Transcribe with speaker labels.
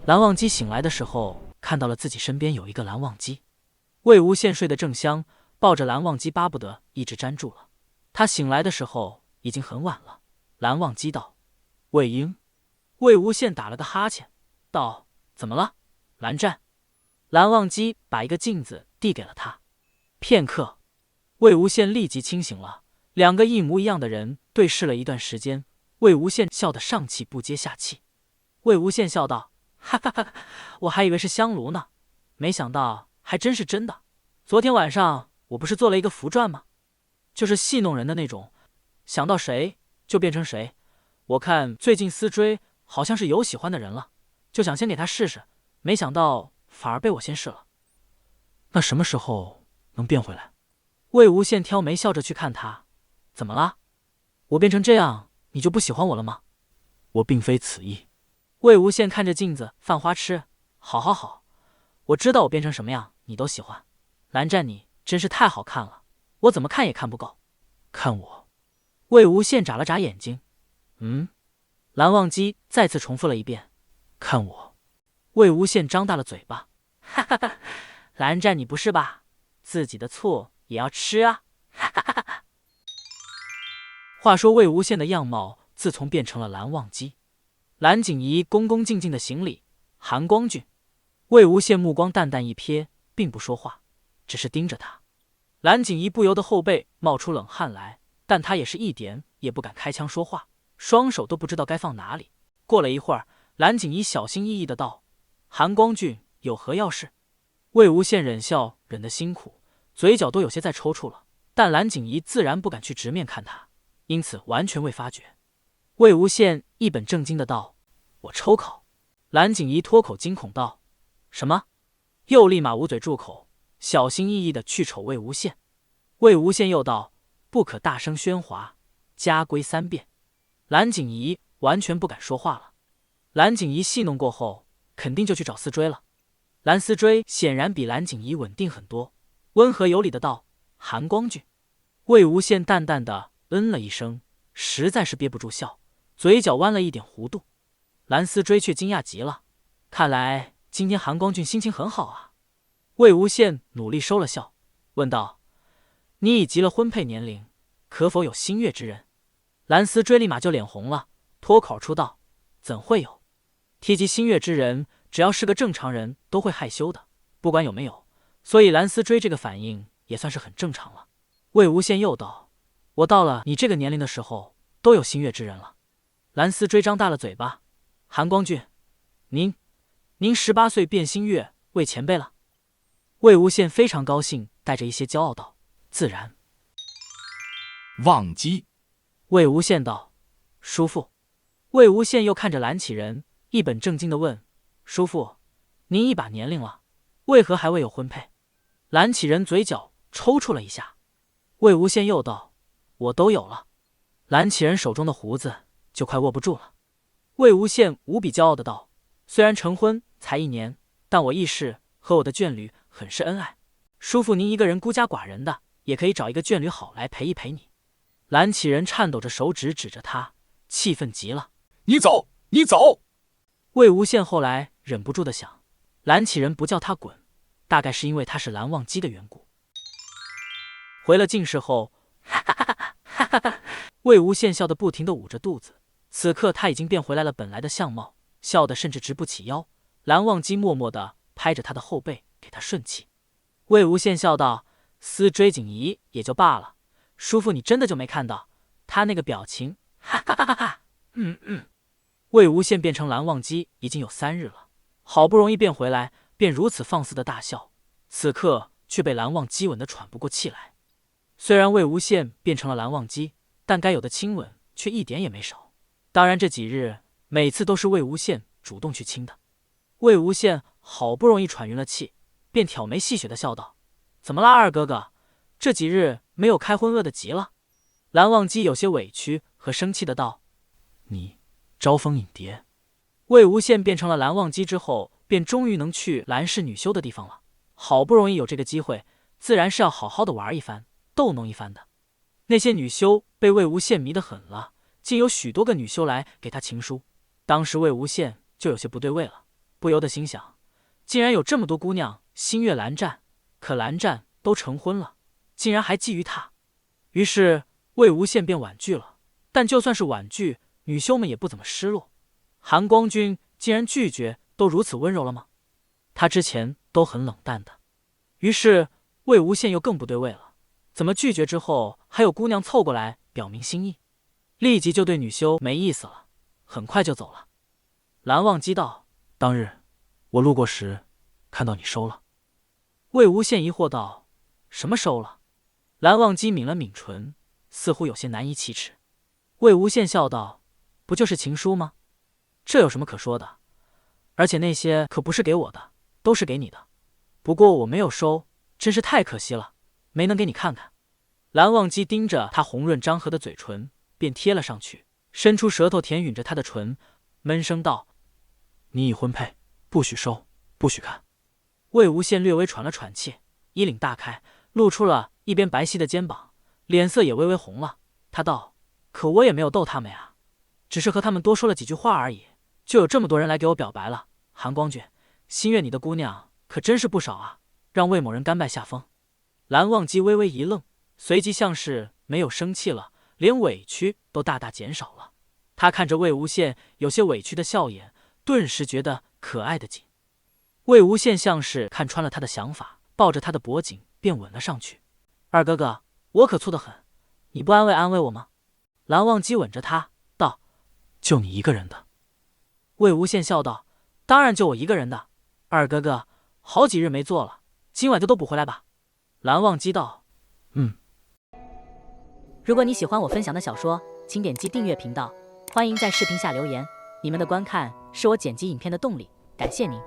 Speaker 1: 蓝忘机醒来的时候，看到了自己身边有一个蓝忘机。魏无羡睡得正香，抱着蓝忘机巴不得一直粘住了。他醒来的时候已经很晚了。蓝忘机道：“魏婴。”魏无羡打了个哈欠，道：“怎么了，蓝湛？”蓝忘机把一个镜子递给了他。片刻，魏无羡立即清醒了。两个一模一样的人对视了一段时间，魏无羡笑得上气不接下气。魏无羡笑道：“哈哈哈，我还以为是香炉呢，没想到还真是真的。昨天晚上我不是做了一个符篆吗？就是戏弄人的那种，想到谁就变成谁。我看最近思追好像是有喜欢的人了，就想先给他试试，没想到反而被我先试了。那什么时候能变回来？”魏无羡挑眉笑着去看他：“怎么了？我变成这样，你就不喜欢我了吗？”“我并非此意。”魏无羡看着镜子犯花痴：“好好好，我知道我变成什么样你都喜欢。蓝湛你真是太好看了，我怎么看也看不够。看我。”魏无羡眨了眨眼睛：“嗯？”蓝忘机再次重复了一遍：“看我。”魏无羡张大了嘴巴：“哈哈哈，蓝湛你不是吧？自己的醋也要吃啊！”哈哈哈哈。话说魏无羡的样貌自从变成了蓝忘机。蓝景仪恭恭敬敬的行礼：“韩光俊。”魏无羡目光淡淡一瞥，并不说话，只是盯着他。蓝景仪不由得后背冒出冷汗来，但他也是一点也不敢开腔说话，双手都不知道该放哪里。过了一会儿，蓝景仪小心翼翼的道：“韩光俊有何要事？”魏无羡忍笑忍得辛苦，嘴角都有些在抽搐了，但蓝景仪自然不敢去直面看他，因此完全未发觉。魏无羡一本正经的道：“我抽考。”蓝景仪脱口惊恐道：“什么？”又立马捂嘴住口，小心翼翼的去瞅魏无羡。魏无羡又道：“不可大声喧哗，家规3遍。”蓝景仪完全不敢说话了。蓝景仪戏弄过后，肯定就去找思追了。蓝思追显然比蓝景仪稳定很多，温和有礼的道：“韩光俊。”魏无羡淡淡的了一声，实在是憋不住笑，嘴角弯了一点弧度。蓝思追却惊讶极了，看来今天韩光俊心情很好啊。魏无羡努力收了笑，问道：“你已及了婚配年龄，可否有心悦之人？”蓝思追立马就脸红了，脱口出道：“怎会有？提及心悦之人，只要是个正常人都会害羞的，不管有没有，所以蓝思追这个反应也算是很正常了。”魏无羡又道：“我到了你这个年龄的时候，都有心悦之人了。”蓝思追张大了嘴巴：“韩光俊，您18岁变心悦为前辈了？”魏无羡非常高兴，带着一些骄傲道：“自然。”
Speaker 2: 忘机。
Speaker 1: 魏无羡道：“叔父。”魏无羡又看着蓝启仁，一本正经地问：“叔父，您一把年龄了，为何还未有婚配？”蓝启仁嘴角抽搐了一下。魏无羡又道：“我都有了。”蓝启仁手中的胡子就快握不住了。魏无羡无比骄傲的道：“虽然成婚才1年，但我亦是和我的眷侣很是恩爱。叔父您一个人孤家寡人的，也可以找一个眷侣好来陪一陪你。”蓝启仁颤抖着手指指着他，气愤极了：“
Speaker 2: 你走，你走！”
Speaker 1: 魏无羡后来忍不住的想，蓝启仁不叫他滚，大概是因为他是蓝忘机的缘故。回了净室后，哈哈哈哈哈哈！魏无羡笑得不停地捂着肚子。此刻他已经变回来了本来的相貌，笑得甚至直不起腰。蓝忘机默默地拍着他的后背，给他顺气。魏无羡笑道：“思追景仪也就罢了，叔父你真的就没看到他那个表情？”哈哈哈哈哈！魏无羡变成蓝忘机已经有3日了，好不容易变回来，便如此放肆的大笑，此刻却被蓝忘机吻得喘不过气来。虽然魏无羡变成了蓝忘机，但该有的亲吻却一点也没少。当然这几日每次都是魏无羡主动去亲的。魏无羡好不容易喘匀了气，便挑眉戏谑的笑道：“怎么啦，二哥哥？这几日没有开荤，饿得急了？”蓝忘机有些委屈和生气的道：“你招蜂引蝶。”魏无羡变成了蓝忘机之后，便终于能去蓝氏女修的地方了。好不容易有这个机会，自然是要好好的玩一番，逗弄一番的。那些女修被魏无羡迷得很了，竟有许多个女修来给他情书。当时魏无羡就有些不对味了，不由得心想，竟然有这么多姑娘心悦蓝湛，可蓝湛都成婚了，竟然还觊觎他。于是魏无羡便婉拒了，但就算是婉拒，女修们也不怎么失落。韩光君竟然拒绝都如此温柔了吗？他之前都很冷淡的。于是魏无羡又更不对味了，怎么拒绝之后还有姑娘凑过来表明心意？立即就对女修没意思了，很快就走了。蓝忘机道：当日我路过时看到你收了。魏无羡疑惑道：什么收了？蓝忘机抿了抿唇，似乎有些难以启齿。魏无羡笑道：不就是情书吗？这有什么可说的？而且那些可不是给我的，都是给你的。不过我没有收，真是太可惜了，没能给你看看。蓝忘机盯着他红润张合的嘴唇，便贴了上去，伸出舌头舔吮着他的唇，闷声道：你已婚配，不许收，不许看。魏无羡略微喘了喘气，衣领大开，露出了一边白皙的肩膀，脸色也微微红了。他道：可我也没有逗他们呀，只是和他们多说了几句话而已，就有这么多人来给我表白了。韩光君，心悦你的姑娘可真是不少啊，让魏某人甘拜下风。蓝忘机微微一愣，随即像是没有生气了，连委屈都大大减少了。他看着魏无羡有些委屈的笑颜，顿时觉得可爱的紧。魏无羡像是看穿了他的想法，抱着他的脖颈便吻了上去。二哥哥，我可醋得很，你不安慰安慰我吗？蓝忘机吻着他道：就你一个人的。魏无羡笑道：当然就我一个人的。二哥哥，好几日没做了，今晚就都补回来吧。蓝忘机道：
Speaker 3: 如果你喜欢我分享的小说，请点击订阅频道，欢迎在视频下留言，你们的观看是我剪辑影片的动力，感谢您。